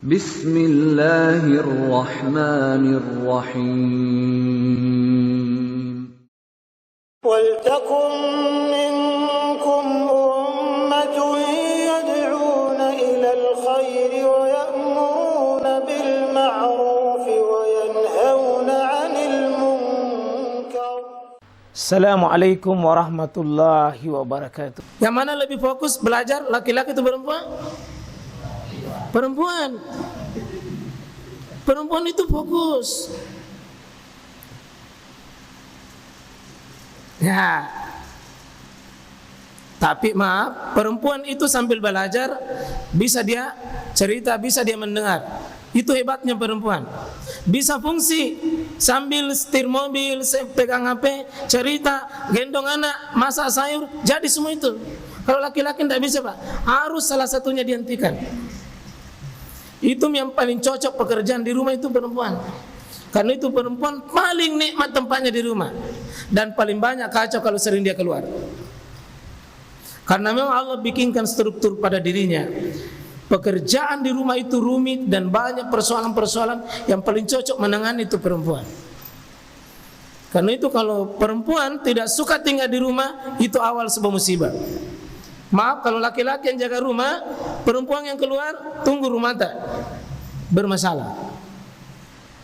Bismillahirrahmanirrahim. وَلْتَكُنْ مِنْكُمْ أُمَّةٌ يَدْعُونَ إِلَى الْخَيْرِ وَيَأْمُرُونَ بِالْمَعْرُوفِ وَيَنْهَوْنَ عَنِ الْمُنْكَرِ. Assalamualaikum warahmatullahi wabarakatuh. Yang mana lebih fokus belajar, laki-laki atau perempuan? Perempuan. Perempuan itu fokus. Ya. Tapi maaf, perempuan itu sambil belajar bisa dia cerita, bisa dia mendengar. Itu hebatnya perempuan. Bisa fungsi sambil setir mobil, pegang HP, cerita, gendong anak, masak sayur, jadi semua itu. Kalau laki-laki tidak bisa, Pak. Harus salah satunya dihentikan. Itu yang paling cocok pekerjaan di rumah itu perempuan. Karena itu perempuan paling nikmat tempatnya di rumah. Dan paling banyak kacau kalau sering dia keluar. Karena memang Allah bikinkan struktur pada dirinya. Pekerjaan di rumah itu rumit dan banyak persoalan-persoalan, yang paling cocok menangani itu perempuan. Karena itu kalau perempuan tidak suka tinggal di rumah, itu awal sebuah musibah. Maaf, kalau laki-laki yang jaga rumah, perempuan yang keluar tunggu rumah tak bermasalah.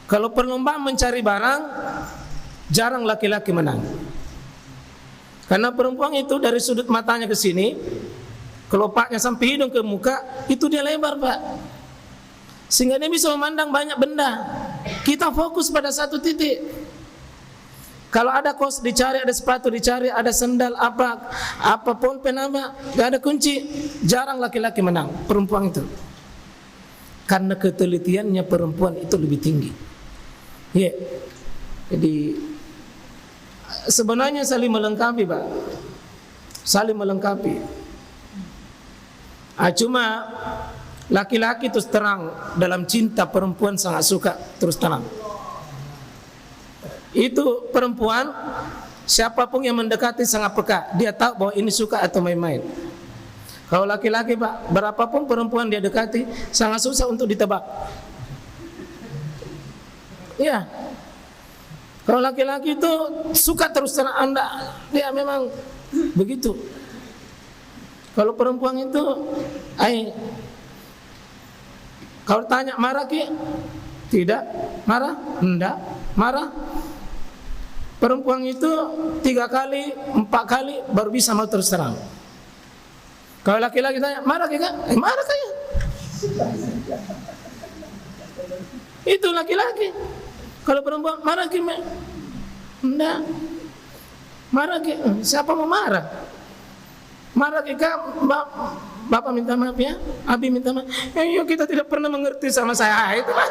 Kalau perlombaan mencari barang, jarang laki-laki menang. Karena perempuan itu dari sudut matanya ke sini, kelopaknya sampai hidung ke muka, itu dia lebar, Pak. Sehingga dia bisa memandang banyak benda. Kita fokus pada satu titik. Kalau ada kos dicari, ada sepatu dicari, ada sendal, apa pulpen apa, gak ada kunci, jarang laki-laki menang, perempuan itu. Karena ketelitiannya perempuan itu lebih tinggi. Ya. Jadi sebenarnya saling melengkapi, Pak. Saling melengkapi. Cuma laki-laki terus terang dalam cinta, perempuan sangat suka terus terang. Itu perempuan, siapapun yang mendekati sangat peka. Dia tahu bahwa ini suka atau main-main. Kalau laki-laki, Pak, berapapun perempuan dia dekati, sangat susah untuk ditebak. Iya. Kalau laki-laki itu suka terus terang Anda, dia memang begitu. Kalau perempuan itu, kalau tanya marah ki? Tidak. Marah? Enggak. Marah? Perempuan itu 3 kali, 4 kali baru bisa mau terus terang. Kalau laki-laki tanya marah ki Kak? Marah kaya. Itu laki-laki. Kalau perempuan marah ki? Enggak. Marah ki? Siapa mau marah? Marah ki Kak? Bapak minta maaf ya, Abi minta maaf. Ya kita tidak pernah mengerti sama saya. Itu bilang.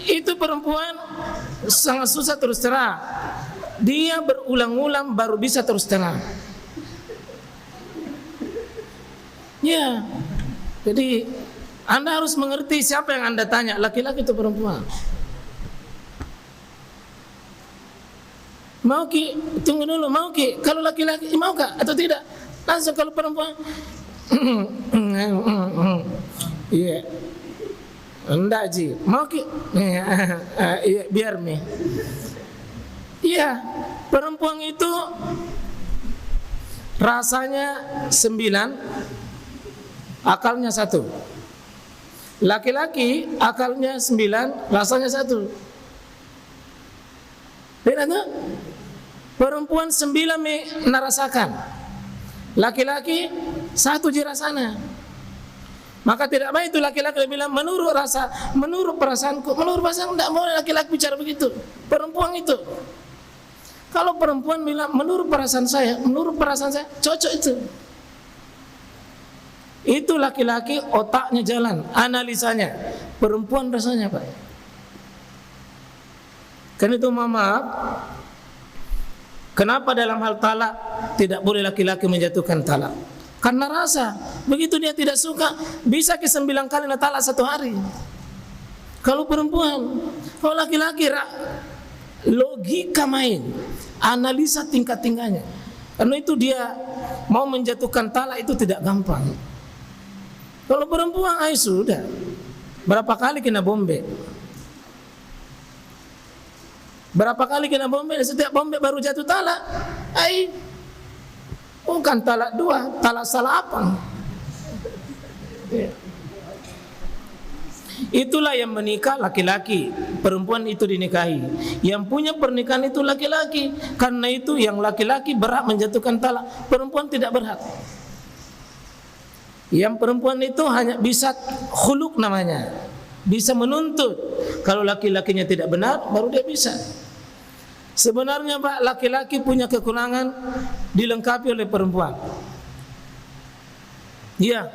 Itu perempuan sangat susah terus terang. Dia berulang-ulang baru bisa terus terang. Ya, jadi Anda harus mengerti siapa yang Anda tanya, laki-laki atau perempuan. Mau ki, tunggu dulu, mau ki. Kalau laki-laki mau kah atau tidak? Langsung kalau perempuan, iya, enggak ji, mau ki, iya biar nih. Iya, perempuan itu rasanya 9, akalnya 1. Laki-laki akalnya 9, rasanya 1. Beda tak? Perempuan 9 merasakan, laki-laki 1 dirasana. Maka tidak baik itu laki-laki bilang menurut rasa, menurut perasaanku, menurut perasaan. Tidak boleh laki-laki bicara begitu. Perempuan itu, kalau perempuan bilang menurut perasaan saya, menurut perasaan saya, cocok itu. Itu laki-laki otaknya jalan, analisanya. Perempuan rasanya, Pak. Karena itu maaf, kenapa dalam hal talak tidak boleh laki-laki menjatuhkan talak? Karena rasa. Begitu dia tidak suka, bisa ke 9 kali talak 1 hari. Kalau perempuan, kalau laki-laki logika main, analisa tingkat-tingkatnya. Karena itu dia mau menjatuhkan talak itu tidak gampang. Kalau perempuan, ay sudah. Berapa kali kena bombe? Berapa kali kena bombe? Setiap bombe baru jatuh talak. Ay, bukan talak dua, talak salah apa? Itulah yang menikah laki-laki, perempuan itu dinikahi. Yang punya pernikahan itu laki-laki. Karena itu yang laki-laki berhak menjatuhkan talak, perempuan tidak berhak. Yang perempuan itu hanya bisa khuluk namanya, bisa menuntut. Kalau laki-lakinya tidak benar, baru dia bisa. Sebenarnya Pak, laki-laki punya kekurangan dilengkapi oleh perempuan. Iya.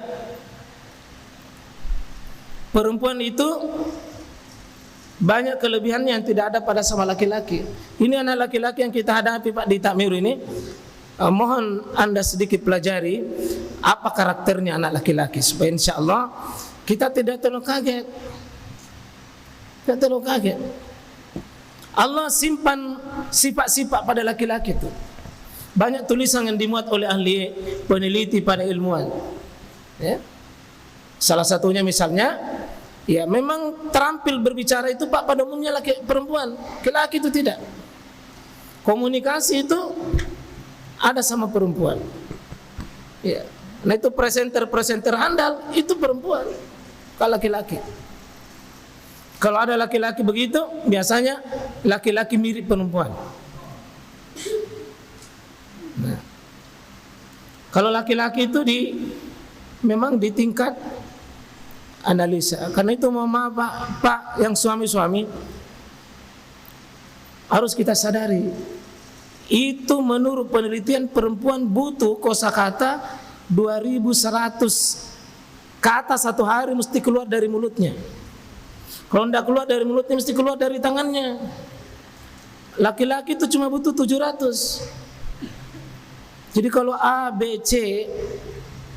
Perempuan itu banyak kelebihannya yang tidak ada pada sama laki-laki. Ini anak laki-laki yang kita hadapi Pak di Takmir ini. Mohon Anda sedikit pelajari apa karakternya anak laki-laki supaya insya Allah kita tidak terlalu kaget. Tidak terlalu kaget. Allah simpan sifat-sifat pada laki-laki itu. Banyak tulisan yang dimuat oleh ahli peneliti pada ilmuwan. Ya. Salah satunya misalnya, ya memang terampil berbicara itu Pak pada umumnya perempuan, laki-laki itu tidak. Komunikasi itu ada sama perempuan. Ya. Nah itu presenter handal itu perempuan, kalau laki-laki. Kalau ada laki-laki begitu, biasanya laki-laki mirip perempuan. Nah, kalau laki-laki itu memang di tingkat analisa. Karena itu mama pak yang suami-suami harus kita sadari. Itu menurut penelitian perempuan butuh kosakata 2100 kata satu hari mesti keluar dari mulutnya. Kalau tidak keluar dari mulutnya mesti keluar dari tangannya. Laki-laki itu cuma butuh 700. Jadi kalau A, B, C,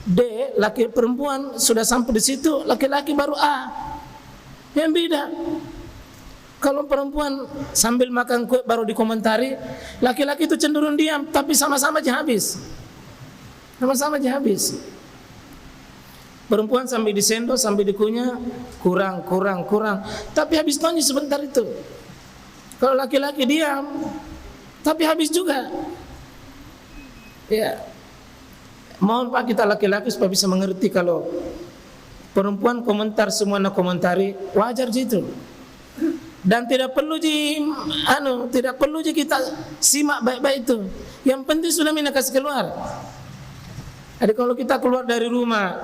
D, laki perempuan sudah sampai di situ, laki-laki baru A. Yang beda. Kalau perempuan sambil makan kue baru dikomentari, laki-laki itu cenderung diam, tapi sama-sama aja habis. Sama-sama aja habis. Perempuan sambil disendok, sambil dikunyah, kurang. Tapi habis nonyi sebentar itu. Kalau laki-laki diam, tapi habis juga. Ya. Mohon Pak kita laki-laki supaya bisa mengerti kalau perempuan komentar semua nak komentari wajar gitu. Dan tidak perlu kita simak baik-baik itu. Yang penting sudah mina kasih keluar. Jadi kalau kita keluar dari rumah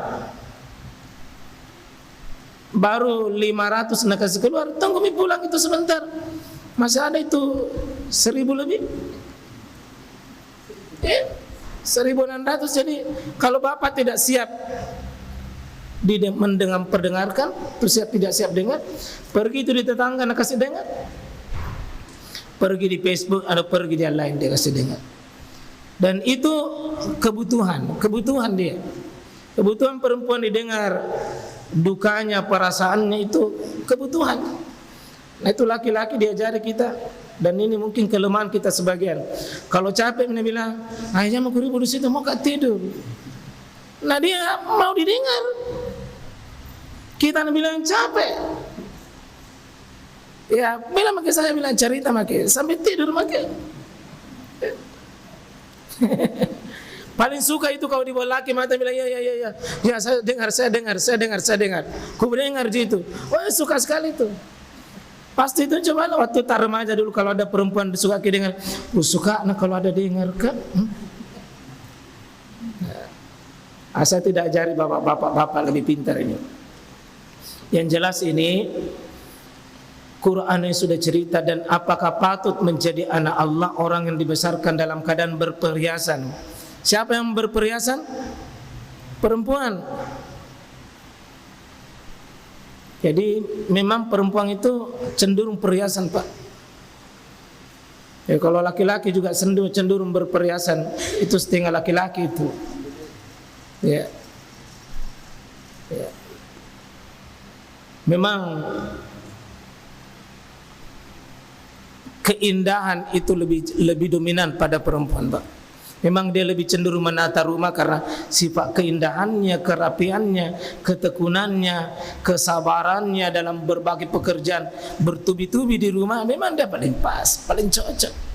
baru 500 nak kasih keluar, tunggu mi pulang itu sebentar. Masih ada itu 1000 lebih. 1600. Jadi kalau bapak tidak siap mendengarkan, terus tidak siap dengar, pergi itu di tetangga nak kasih dengar, pergi di Facebook atau pergi di yang lain dia kasih dengar. Dan itu kebutuhan dia. Kebutuhan perempuan didengar dukanya, perasaannya itu kebutuhan. Nah itu laki-laki diajari kita. Dan ini mungkin kelemahan kita sebagian. Kalau capek dia bilang, ayahnya mau kuribu di situ, mau tidur. Nah dia mau didengar. Kita bilang capek. Ya bilang makai saya bilang cerita makai sampai tidur makai. Paling suka itu kalau dibawa laki mata bilang ya saya dengar. Ku dengar gitu. Oh suka sekali itu. Pasti itu coba waktu tak remaja dulu kalau ada perempuan suka dengar, suka nah kalau ada dengar kan. Saya tidak ajari bapak lebih pintar ini. Yang jelas ini Quran yang sudah cerita. Dan apakah patut menjadi anak Allah orang yang dibesarkan dalam keadaan berperhiasan? Siapa yang berperhiasan? Perempuan. Jadi memang perempuan itu cenderung perhiasan Pak. Ya kalau laki-laki juga cenderung berperhiasan, itu setengah laki-laki itu. Ya. Memang keindahan itu lebih dominan pada perempuan Pak. Memang dia lebih cenderung menata rumah karena sifat keindahannya, kerapiannya, ketekunannya, kesabarannya dalam berbagai pekerjaan, bertubi-tubi di rumah, memang dia paling pas, paling cocok.